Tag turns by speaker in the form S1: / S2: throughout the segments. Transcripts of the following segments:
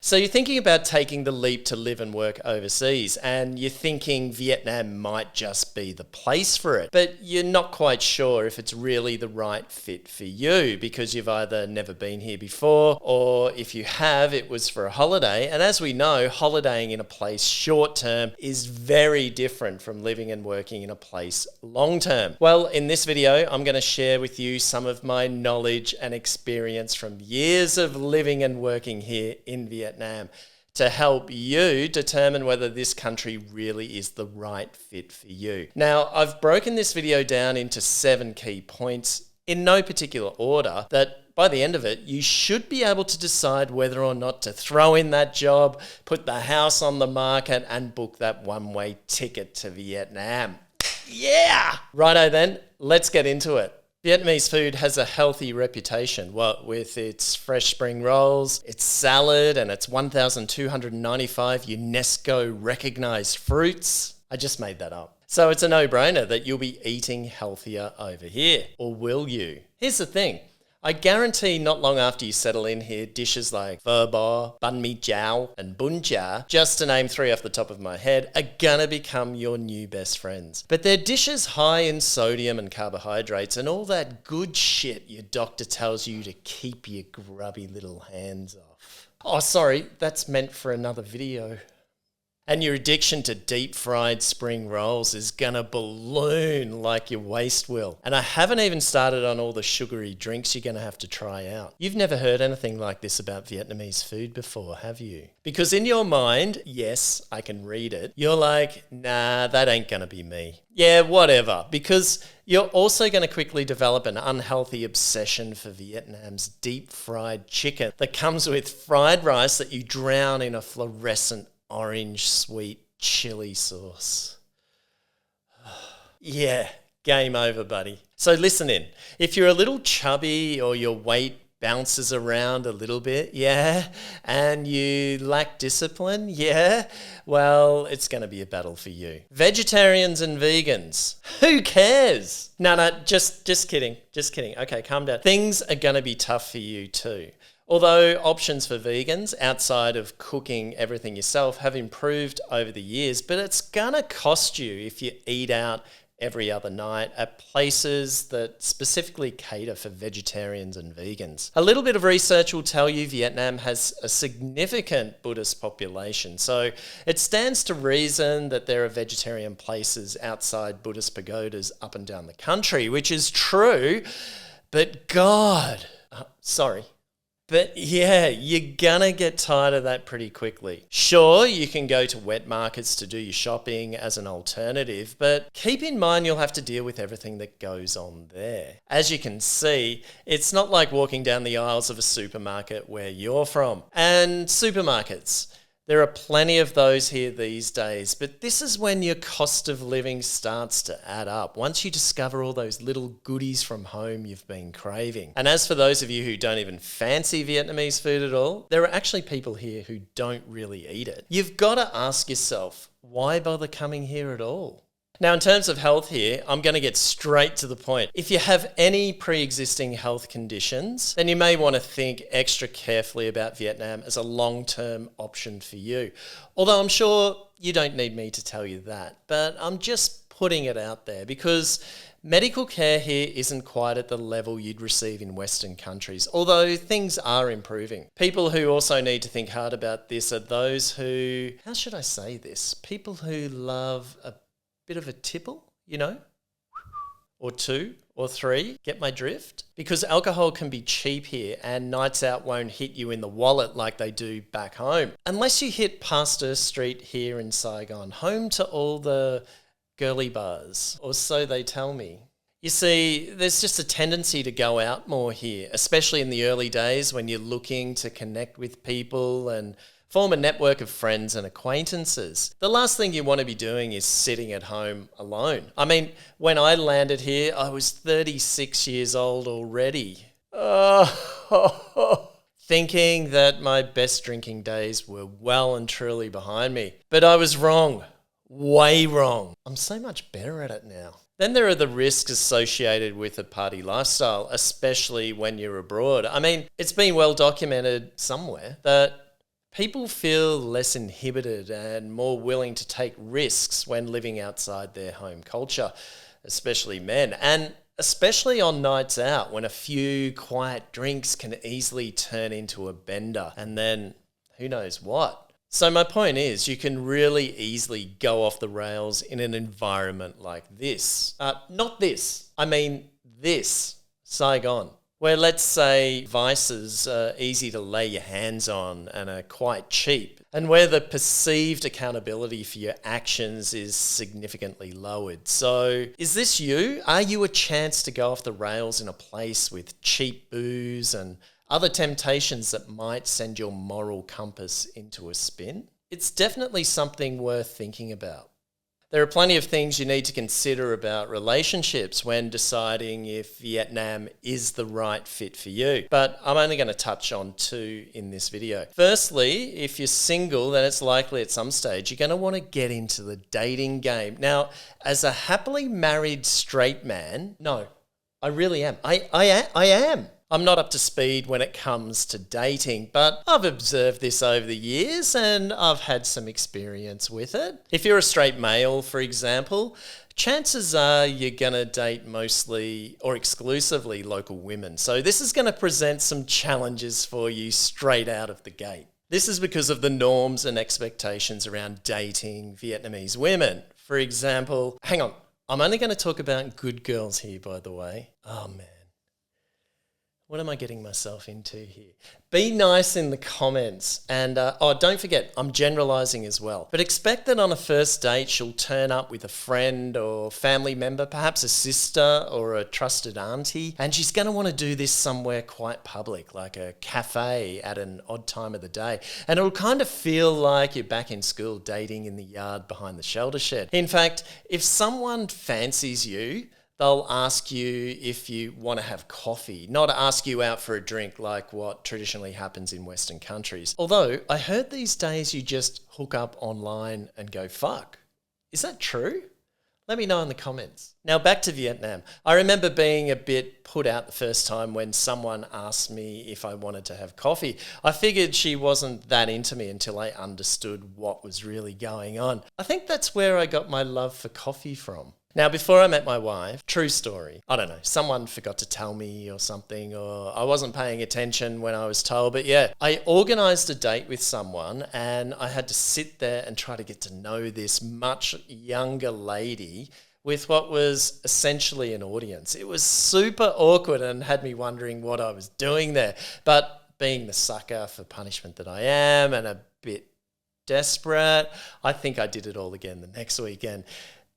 S1: So you're thinking about taking the leap to live and work overseas, and you're thinking Vietnam might just be the place for it, but you're not quite sure if it's really the right fit for you because you've either never been here before, or if you have, it was for a holiday. And as we know, holidaying in a place short term is very different from living and working in a place long term. Well, in this video, I'm going to share with you some of my knowledge and experience from years of living and working here in Vietnam to help you determine whether this country really is the right fit for you. Now, I've broken this video down into 7 key points in no particular order that by the end of it, you should be able to decide whether or not to throw in that job, put the house on the market, and book that one-way ticket to Vietnam. Yeah! Righto then, let's get into it. Vietnamese food has a healthy reputation, what with its fresh spring rolls, its salad, and its 1,295 UNESCO recognized fruits. I just made that up. So it's a no-brainer that you'll be eating healthier over here. Or will you? Here's the thing. I guarantee not long after you settle in here, dishes like phở bò, banh mi chao, and bún chả, just to name 3 off the top of my head, are gonna become your new best friends. But they're dishes high in sodium and carbohydrates and all that good shit your doctor tells you to keep your grubby little hands off. Oh, sorry, that's meant for another video. And your addiction to deep-fried spring rolls is gonna balloon like your waist will. And I haven't even started on all the sugary drinks you're gonna have to try out. You've never heard anything like this about Vietnamese food before, have you? Because in your mind, yes, I can read it, you're like, nah, that ain't gonna be me. Yeah, whatever. Because you're also gonna quickly develop an unhealthy obsession for Vietnam's deep-fried chicken that comes with fried rice that you drown in a fluorescent orange sweet chili sauce. Yeah, game over, buddy. So listen in. If you're a little chubby or your weight bounces around a little bit, yeah, and you lack discipline, yeah, well, it's going to be a battle for you. Vegetarians and vegans, who cares? No, just kidding. Just kidding. Okay, calm down. Things are going to be tough for you too. Although options for vegans outside of cooking everything yourself have improved over the years, but it's gonna cost you if you eat out every other night at places that specifically cater for vegetarians and vegans. A little bit of research will tell you Vietnam has a significant Buddhist population, so it stands to reason that there are vegetarian places outside Buddhist pagodas up and down the country, which is true, but God, sorry. But yeah, you're gonna get tired of that pretty quickly. Sure, you can go to wet markets to do your shopping as an alternative, but keep in mind you'll have to deal with everything that goes on there. As you can see, it's not like walking down the aisles of a supermarket where you're from. And supermarkets, there are plenty of those here these days, but this is when your cost of living starts to add up, once you discover all those little goodies from home you've been craving. And as for those of you who don't even fancy Vietnamese food at all, there are actually people here who don't really eat it. You've got to ask yourself, why bother coming here at all? Now, in terms of health here, I'm going to get straight to the point. If you have any pre-existing health conditions, then you may want to think extra carefully about Vietnam as a long-term option for you. Although I'm sure you don't need me to tell you that, but I'm just putting it out there because medical care here isn't quite at the level you'd receive in Western countries, although things are improving. People who also need to think hard about this are those who, how should I say this? People who love a bit of a tipple, you know, or 2 or 3, get my drift? Because alcohol can be cheap here and nights out won't hit you in the wallet like they do back home. Unless you hit Pasteur Street here in Saigon, home to all the girly bars, or so they tell me. You see, there's just a tendency to go out more here, especially in the early days when you're looking to connect with people and form a network of friends and acquaintances. The last thing you want to be doing is sitting at home alone. I mean, when I landed here, I was 36 years old already. Thinking that my best drinking days were well and truly behind me. But I was wrong. Way wrong. I'm so much better at it now. Then there are the risks associated with a party lifestyle, especially when you're abroad. I mean, it's been well documented somewhere that People feel less inhibited and more willing to take risks when living outside their home culture, especially men. And especially on nights out when a few quiet drinks can easily turn into a bender and then who knows what. So my point is you can really easily go off the rails in an environment like this. Not this, I mean this, Saigon, where let's say vices are easy to lay your hands on and are quite cheap, and where the perceived accountability for your actions is significantly lowered. So is this you? Are you a chance to go off the rails in a place with cheap booze and other temptations that might send your moral compass into a spin? It's definitely something worth thinking about. There are plenty of things you need to consider about relationships when deciding if Vietnam is the right fit for you, but I'm only going to touch on two in this video. Firstly, if you're single, then it's likely at some stage you're going to want to get into the dating game. Now, as a happily married straight man, no, I really am. I am. I'm not up to speed when it comes to dating, but I've observed this over the years and I've had some experience with it. If you're a straight male, for example, chances are you're going to date mostly or exclusively local women. So this is going to present some challenges for you straight out of the gate. This is because of the norms and expectations around dating Vietnamese women. For example, hang on, I'm only going to talk about good girls here, by the way. Oh man. What am I getting myself into here? Be nice in the comments. And don't forget, I'm generalizing as well. But expect that on a first date, she'll turn up with a friend or family member, perhaps a sister or a trusted auntie. And she's going to want to do this somewhere quite public, like a cafe at an odd time of the day. And it'll kind of feel like you're back in school dating in the yard behind the shelter shed. In fact, if someone fancies you, they'll ask you if you want to have coffee, not ask you out for a drink like what traditionally happens in Western countries. Although I heard these days you just hook up online and go fuck. Is that true? Let me know in the comments. Now back to Vietnam. I remember being a bit put out the first time when someone asked me if I wanted to have coffee. I figured she wasn't that into me until I understood what was really going on. I think that's where I got my love for coffee from. Now, before I met my wife, true story, I don't know, someone forgot to tell me or something, or I wasn't paying attention when I was told, but yeah, I organised a date with someone and I had to sit there and try to get to know this much younger lady with what was essentially an audience. It was super awkward and had me wondering what I was doing there, but being the sucker for punishment that I am and a bit desperate, I think I did it all again the next weekend.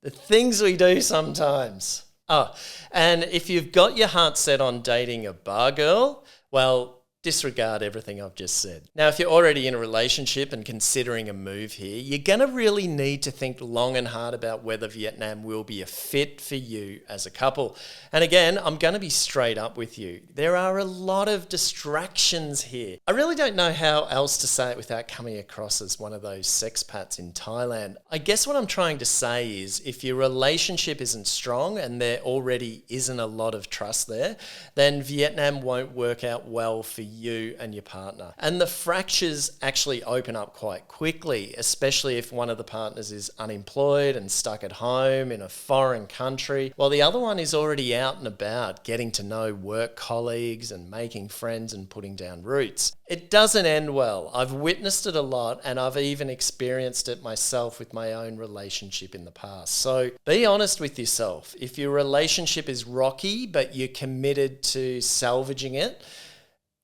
S1: The things we do sometimes. Oh, and if you've got your heart set on dating a bar girl, well, disregard everything I've just said. Now, if you're already in a relationship and considering a move here, you're going to really need to think long and hard about whether Vietnam will be a fit for you as a couple. And again, I'm going to be straight up with you. There are a lot of distractions here. I really don't know how else to say it without coming across as one of those sexpats in Thailand. I guess what I'm trying to say is if your relationship isn't strong and there already isn't a lot of trust there, then Vietnam won't work out well for you and your partner. And the fractures actually open up quite quickly, especially if one of the partners is unemployed and stuck at home in a foreign country, while the other one is already out and about, getting to know work colleagues and making friends and putting down roots. It doesn't end well. I've witnessed it a lot and I've even experienced it myself with my own relationship in the past. So be honest with yourself. If your relationship is rocky but you're committed to salvaging it,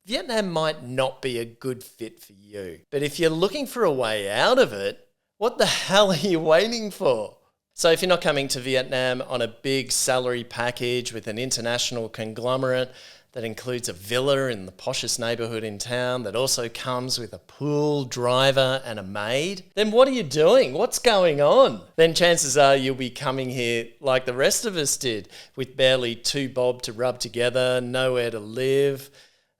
S1: Vietnam might not be a good fit for you. But if you're looking for a way out of it, what the hell are you waiting for? So if you're not coming to Vietnam on a big salary package with an international conglomerate that includes a villa in the poshest neighbourhood in town that also comes with a pool, driver and a maid, then what are you doing? What's going on? Then chances are you'll be coming here like the rest of us did, with barely 2 bob to rub together, nowhere to live,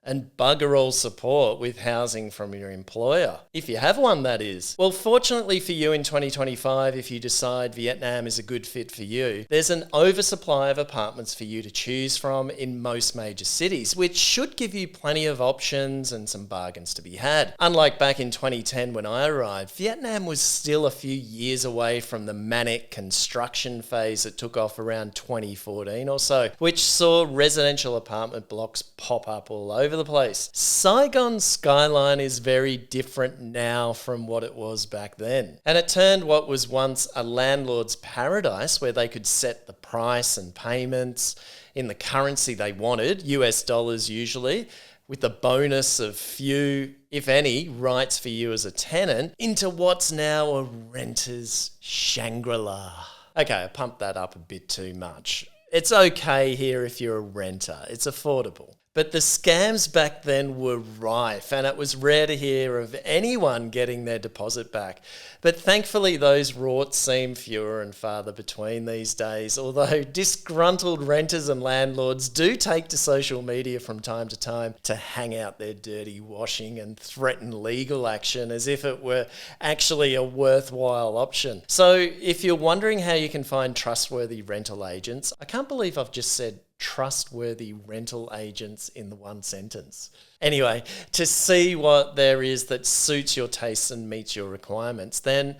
S1: and bugger all support with housing from your employer. If you have one, that is. Well, fortunately for you in 2025, if you decide Vietnam is a good fit for you, there's an oversupply of apartments for you to choose from in most major cities, which should give you plenty of options and some bargains to be had. Unlike back in 2010 when I arrived, Vietnam was still a few years away from the manic construction phase that took off around 2014 or so, which saw residential apartment blocks pop up all over the place. Saigon's skyline is very different now from what it was back then. And it turned what was once a landlord's paradise where they could set the price and payments in the currency they wanted, US dollars usually, with the bonus of few, if any, rights for you as a tenant, into what's now a renter's Shangri-La. Okay, I pumped that up a bit too much. It's okay here if you're a renter. It's affordable. But the scams back then were rife, and it was rare to hear of anyone getting their deposit back. But thankfully, those rorts seem fewer and farther between these days, although disgruntled renters and landlords do take to social media from time to time to hang out their dirty washing and threaten legal action as if it were actually a worthwhile option. So if you're wondering how you can find trustworthy rental agents, I can't believe I've just said trustworthy rental agents in the one sentence. Anyway, to see what there is that suits your tastes and meets your requirements, then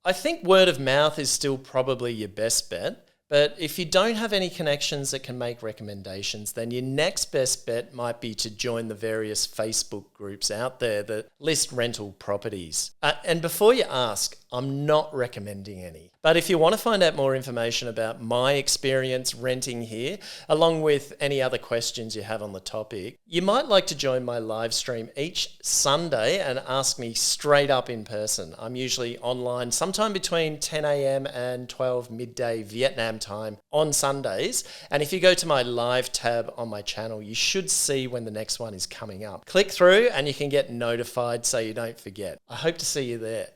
S1: I think word of mouth is still probably your best bet. But if you don't have any connections that can make recommendations, then your next best bet might be to join the various Facebook groups out there that list rental properties. And before you ask, I'm not recommending any. But if you want to find out more information about my experience renting here, along with any other questions you have on the topic, you might like to join my live stream each Sunday and ask me straight up in person. I'm usually online sometime between 10 a.m. and 12 midday Vietnam time on Sundays. And if you go to my live tab on my channel, you should see when the next one is coming up. Click through and you can get notified so you don't forget. I hope to see you there.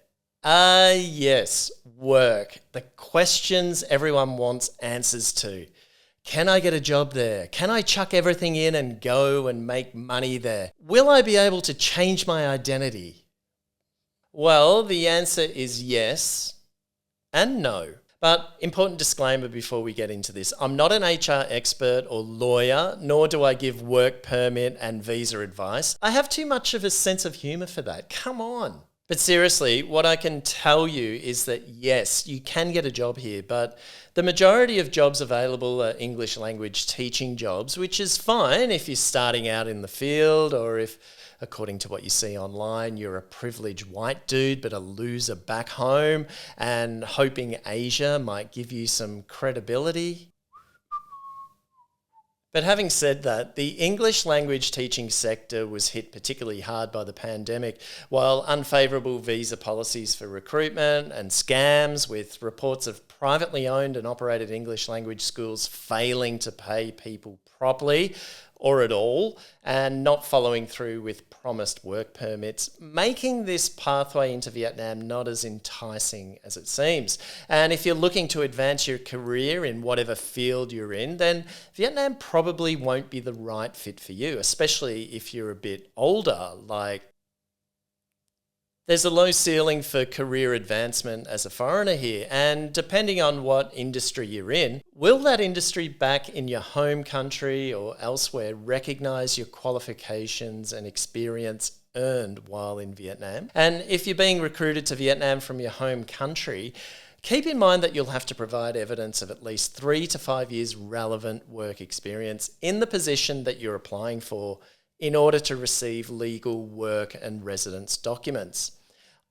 S1: Yes, work. The questions everyone wants answers to. Can I get a job there? Can I chuck everything in and go and make money there? Will I be able to change my identity? Well, the answer is yes and no. But important disclaimer before we get into this. I'm not an HR expert or lawyer, nor do I give work permit and visa advice. I have too much of a sense of humour for that. Come on. But seriously, what I can tell you is that yes, you can get a job here, but the majority of jobs available are English language teaching jobs, which is fine if you're starting out in the field or if, according to what you see online, you're a privileged white dude but a loser back home and hoping Asia might give you some credibility. But having said that, the English language teaching sector was hit particularly hard by the pandemic, while unfavourable visa policies for recruitment and scams, with reports of privately owned and operated English language schools failing to pay people properly or at all, and not following through with promised work permits, making this pathway into Vietnam not as enticing as it seems. And if you're looking to advance your career in whatever field you're in, then Vietnam probably won't be the right fit for you, especially if you're a bit older, like there's a low ceiling for career advancement as a foreigner here, and depending on what industry you're in, will that industry back in your home country or elsewhere recognise your qualifications and experience earned while in Vietnam? And if you're being recruited to Vietnam from your home country, keep in mind that you'll have to provide evidence of at least 3 to 5 years relevant work experience in the position that you're applying for in order to receive legal work and residence documents.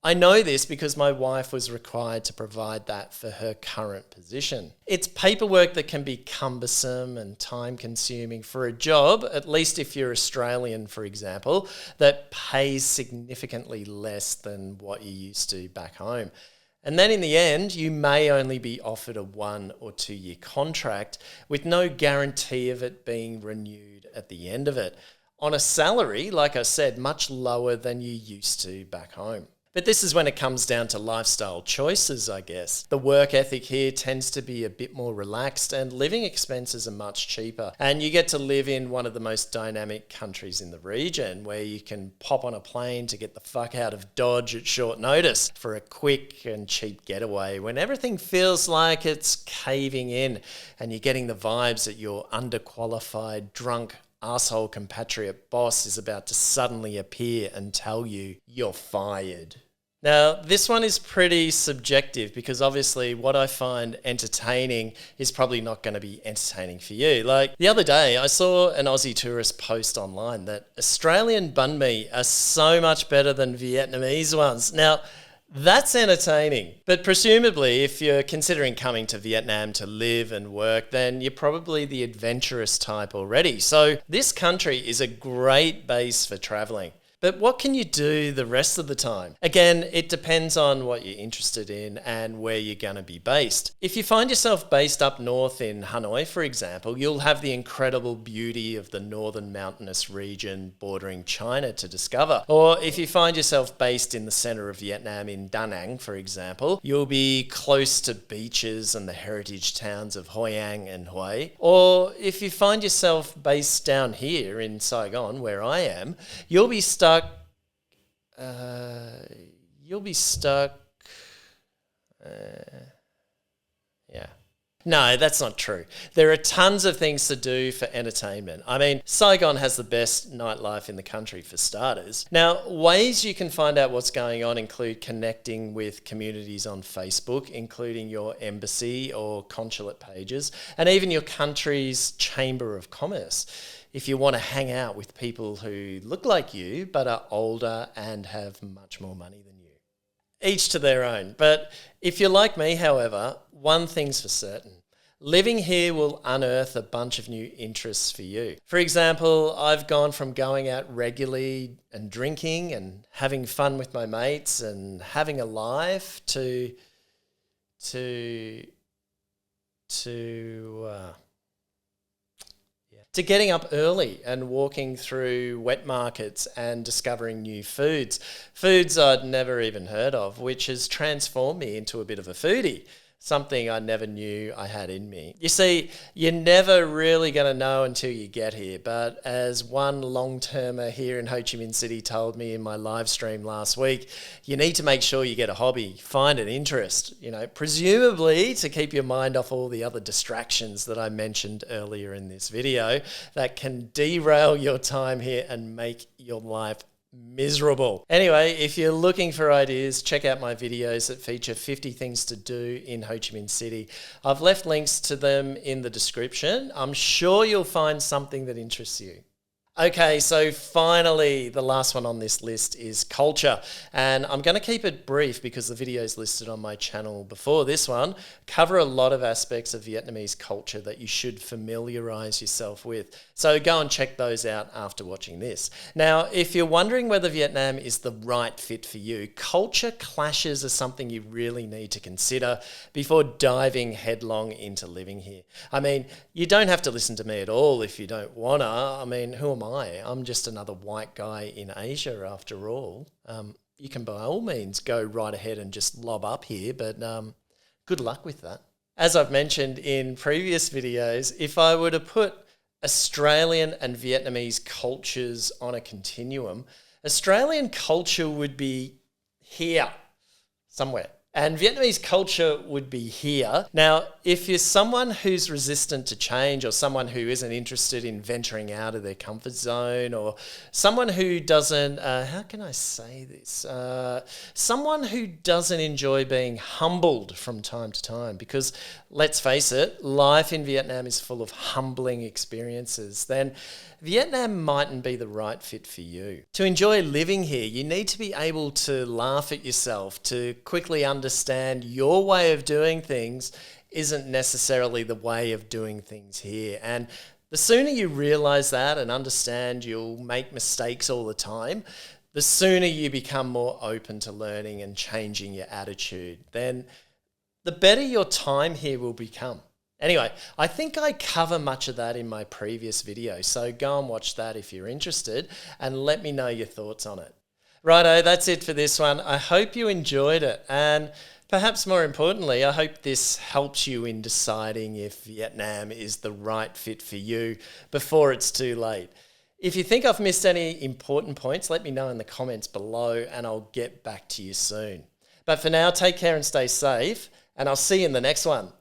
S1: I know this because my wife was required to provide that for her current position. It's paperwork that can be cumbersome and time-consuming for a job, at least if you're Australian, for example, that pays significantly less than what you're used to back home. And then in the end, you may only be offered a 1 or 2 year contract with no guarantee of it being renewed at the end of it, on a salary, like I said, much lower than you used to back home. But this is when it comes down to lifestyle choices, I guess. The work ethic here tends to be a bit more relaxed and living expenses are much cheaper. And you get to live in one of the most dynamic countries in the region where you can pop on a plane to get the fuck out of Dodge at short notice for a quick and cheap getaway when everything feels like it's caving in and you're getting the vibes that your underqualified, drunk, asshole compatriot boss is about to suddenly appear and tell you you're fired. Now, this one is pretty subjective because obviously what I find entertaining is probably not going to be entertaining for you. Like the other day, I saw an Aussie tourist post online that Australian banh mi are so much better than Vietnamese ones. Now, that's entertaining. But presumably, if you're considering coming to Vietnam to live and work, then you're probably the adventurous type already. So this country is a great base for traveling. But what can you do the rest of the time? Again, it depends on what you're interested in and where you're going to be based. If you find yourself based up north in Hanoi, for example, you'll have the incredible beauty of the northern mountainous region bordering China to discover. Or if you find yourself based in the center of Vietnam in Da Nang, for example, you'll be close to beaches and the heritage towns of Hoi An and Hue. Or if you find yourself based down here in Saigon, where I am, you'll be stuck. Yeah. No, that's not true. There are tons of things to do for entertainment. I mean, Saigon has the best nightlife in the country for starters. Now, ways you can find out what's going on include connecting with communities on Facebook, including your embassy or consulate pages, and even your country's Chamber of Commerce, if you want to hang out with people who look like you but are older and have much more money than you. Each to their own. But if you're like me, however, one thing's for certain. Living here will unearth a bunch of new interests for you. For example, I've gone from going out regularly and drinking and having fun with my mates and having a life to getting up early and walking through wet markets and discovering new foods I'd never even heard of, which has transformed me into a bit of a foodie, something I never knew I had in me. You see, you're never really going to know until you get here, but as one long-termer here in Ho Chi Minh City told me in my live stream last week, you need to make sure you get a hobby, find an interest, presumably to keep your mind off all the other distractions that I mentioned earlier in this video that can derail your time here and make your life miserable. Anyway, if you're looking for ideas, check out my videos that feature 50 things to do in Ho Chi Minh City. I've left links to them in the description. I'm sure you'll find something that interests you. Okay, so finally, the last one on this list is culture. And I'm going to keep it brief because the videos listed on my channel before this one cover a lot of aspects of Vietnamese culture that you should familiarize yourself with. So go and check those out after watching this. Now, if you're wondering whether Vietnam is the right fit for you, culture clashes are something you really need to consider before diving headlong into living here. I mean, you don't have to listen to me at all if you don't wanna. I mean, who am I? I'm just another white guy in Asia after all. You can by all means go right ahead and just lob up here, but good luck with that. As I've mentioned in previous videos, if I were to put Australian and Vietnamese cultures on a continuum, Australian culture would be here somewhere. And Vietnamese culture would be here. Now, if you're someone who's resistant to change or someone who isn't interested in venturing out of their comfort zone or someone who doesn't, how can I say this? Someone who doesn't enjoy being humbled from time to time because, let's face it, life in Vietnam is full of humbling experiences, then Vietnam mightn't be the right fit for you. To enjoy living here, you need to be able to laugh at yourself, to quickly understand your way of doing things isn't necessarily the way of doing things here. And the sooner you realize that and understand you'll make mistakes all the time, the sooner you become more open to learning and changing your attitude, then the better your time here will become. Anyway, I think I cover much of that in my previous video, so go and watch that if you're interested and let me know your thoughts on it. Righto, that's it for this one. I hope you enjoyed it. And perhaps more importantly, I hope this helps you in deciding if Vietnam is the right fit for you before it's too late. If you think I've missed any important points, let me know in the comments below and I'll get back to you soon. But for now, take care and stay safe, and I'll see you in the next one.